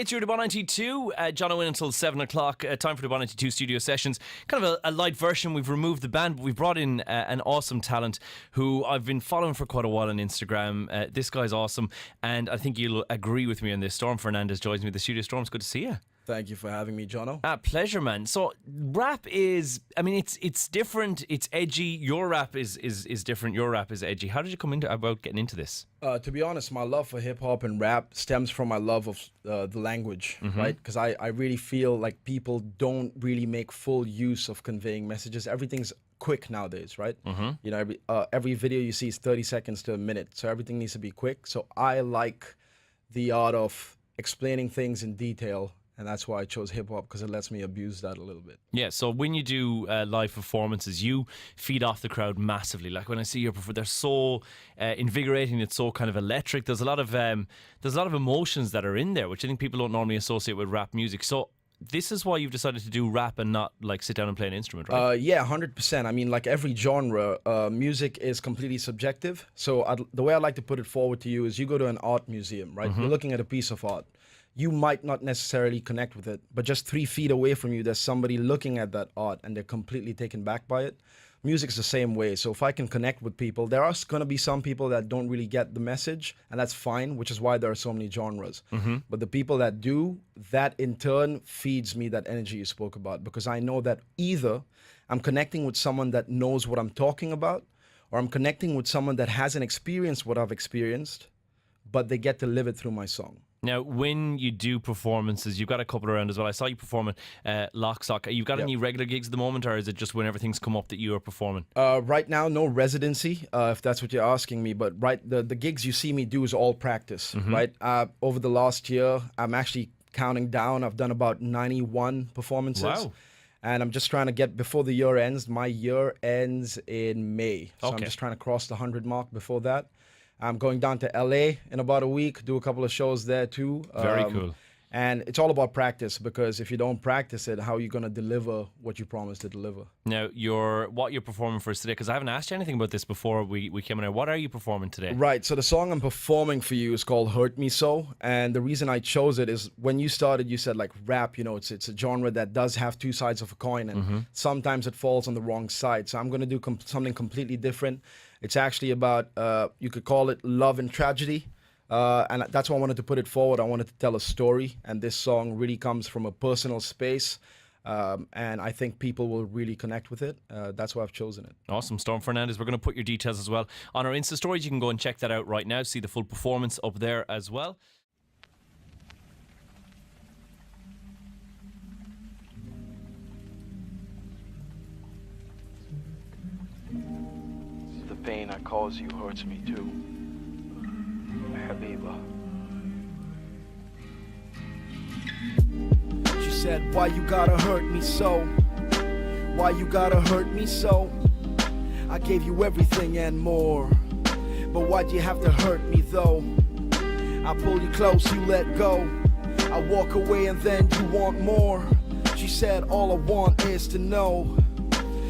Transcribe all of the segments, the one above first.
It's your Dubon 92. Jono in until 7 o'clock. Time for the Dubon 92 studio sessions. Kind of a light version. We've removed the band, but we've brought in an awesome talent who I've been following for quite a while on Instagram. This guy's awesome, and I think you'll agree with me on this. Storm Fernandes joins me in the studio. Storm, it's good to see you. Thank you for having me, Jono. Pleasure, man. So rap is, I mean, it's different. It's edgy. Your rap is different. Your rap is edgy. How did you come about getting into this? To be honest, my love for hip hop and rap stems from my love of the language, right? Because I really feel like people don't really make full use of conveying messages. Everything's quick nowadays, right? You know, every video you see is 30 seconds to a minute, so everything needs to be quick. So I like the art of explaining things in detail. And that's why I chose hip-hop, because it lets me abuse that a little bit. Yeah, so when you do live performances, you feed off the crowd massively. Like when I see your performance, they're so invigorating, it's so kind of electric. There's a lot of emotions that are in there, which I think people don't normally associate with rap music. So this is why you've decided to do rap and not like sit down and play an instrument, right? Yeah, 100%. I mean, like every genre, music is completely subjective. So the way I like to put it forward to you is you go to an art museum, right? You're looking at a piece of art. You might not necessarily connect with it, but just 3 feet away from you, there's somebody looking at that art and they're completely taken back by it. Music's the same way. So if I can connect with people, there are going to be some people that don't really get the message, and that's fine, which is why there are so many genres. But the people that do, that in turn feeds me that energy you spoke about, because I know that either I'm connecting with someone that knows what I'm talking about, or I'm connecting with someone that hasn't experienced what I've experienced, but they get to live it through my song. Now, when you do performances, you've got a couple around as well. I saw you performing Lock Sock. You've got any regular gigs at the moment, or is it just when everything's come up that you are performing? Right now, no residency, if that's what you're asking me. But the gigs you see me do is all practice, right? Over the last year, I'm actually counting down. I've done about 91 performances. Wow. And I'm just trying to get, before the year ends, my year ends in May. So I'm just trying to cross the 100 mark before that. I'm going down to LA in about a week, do a couple of shows there too. Very cool. And it's all about practice, because if you don't practice it, how are you going to deliver what you promised to deliver? Now, what you're performing for us today, because I haven't asked you anything about this before we came in here. What are you performing today? Right, so the song I'm performing for you is called Hurt Me So. And the reason I chose it is when you started, you said like rap, you know, it's a genre that does have 2 sides of a coin, and sometimes it falls on the wrong side. So I'm going to do something completely different. It's actually about, you could call it love and tragedy. And that's why I wanted to put it forward. I wanted to tell a story, and this song really comes from a personal space, and I think people will really connect with it. That's why I've chosen it. Awesome. Storm Fernandes, we're going to put your details as well on our Insta stories. You can go and check that out right now, see the full performance up there as well. The pain I cause you hurts me too. She said, why you gotta hurt me so? Why you gotta hurt me so? I gave you everything and more, but why'd you have to hurt me though? I pull you close, you let go. I walk away and then you want more. She said, all I want is to know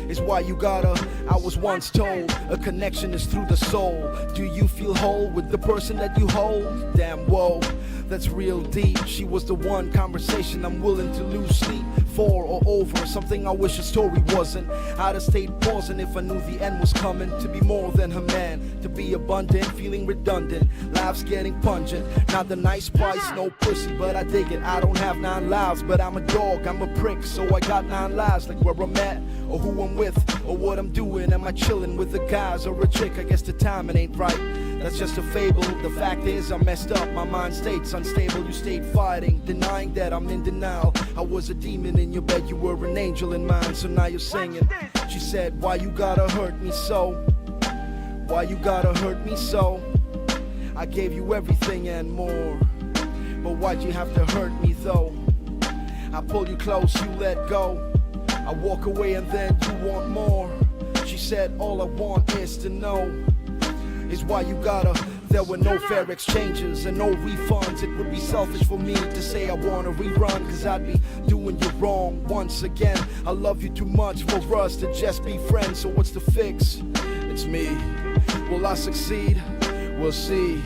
is why you gotta. I was once told a connection is through the soul. Do you feel whole with the person that you hold? Damn, whoa, that's real deep. She was the one conversation I'm willing to lose sleep for or over. Something I wish a story wasn't. I'd have stayed pausing if I knew the end was coming. To be more than her man, to be abundant, feeling redundant. Life's getting pungent. Not the nice price, no pussy, but I dig it. I don't have 9 lives, but I'm a dog, I'm a prick, so I got 9 lives. Like where I'm at, or who I'm with, or what I'm doing. Am I chilling with the guys or a chick? I guess the timing ain't right. That's just a fable. The fact is I messed up. My mind state's unstable. You stayed fighting, denying that I'm in denial. I was a demon in your bed. You were an angel in mine. So now you're singing. She said, why you gotta hurt me so? Why you gotta hurt me so? I gave you everything and more, but why'd you have to hurt me though? I pull you close, you let go. I walk away and then you want more. She said, all I want is to know is why you gotta. There were no fair exchanges and no refunds. It would be selfish for me to say I want to rerun, cause I'd be doing you wrong once again. I love you too much for us to just be friends. So what's the fix? It's me. Will I succeed? We'll see.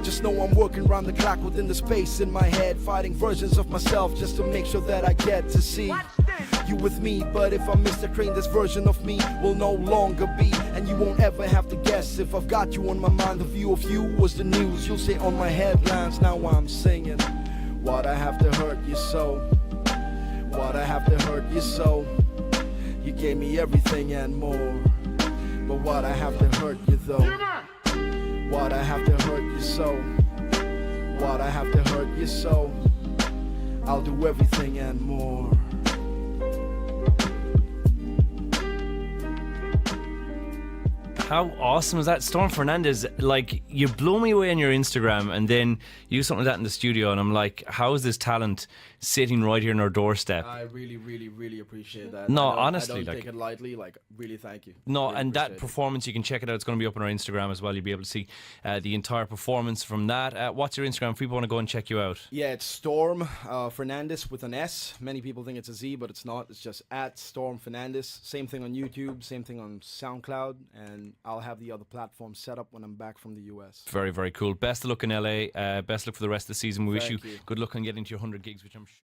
Just Just know I'm working round the clock within the space in my head, fighting versions of myself just to make sure that I get to see you with me. But if I miss the train, this version of me will no longer be, and you won't ever have to guess if I've got you on my mind. The view of you was the news you'll say on my headlines. Now I'm singing, why'd I have to hurt you so? Why'd I have to hurt you so? You gave me everything and more, but why'd I have to hurt you though? Why'd I have to hurt you so? Why'd I have to hurt you so? I'll do everything and more. How awesome is that? Storm Fernandes, like, you blow me away on your Instagram, and then you do something like that in the studio, and I'm like, how is this talent sitting right here on our doorstep? I really, really, really appreciate that. No, I honestly, don't like, take it lightly. Like, really, thank you. no, Really and that appreciate it. performance, you can check it out. It's going to be up on our Instagram as well. You'll be able to see the entire performance from that. What's your Instagram if people want to go and check you out? Yeah, it's Storm Fernandes with an S. Many people think it's a Z, but it's not. It's just at Storm Fernandes. Same thing on YouTube, same thing on SoundCloud, and I'll have the other platforms set up when I'm back from the US. Very, very cool. Best of luck in LA. Best of luck for the rest of the season. We wish you Thank you. good luck on getting to your 100 gigs, which I'm sure.